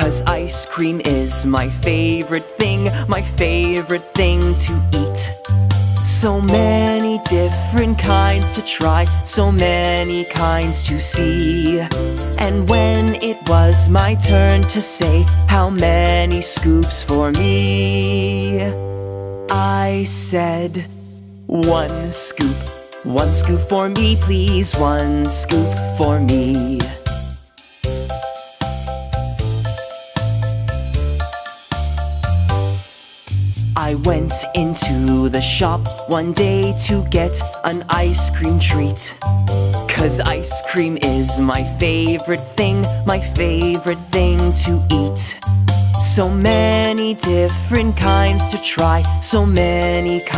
'Cause ice cream is my favorite thing to eat. So many different kinds to try, so many kinds to see. And when it was my turn to say, how many scoops for me? I said, 1 scoop. 1 scoop for me, please, 1 scoop for me. I went into the shop one day to get an ice cream treat. 'Cause ice cream is my favorite thing to eat. So many different kinds to try, so many kinds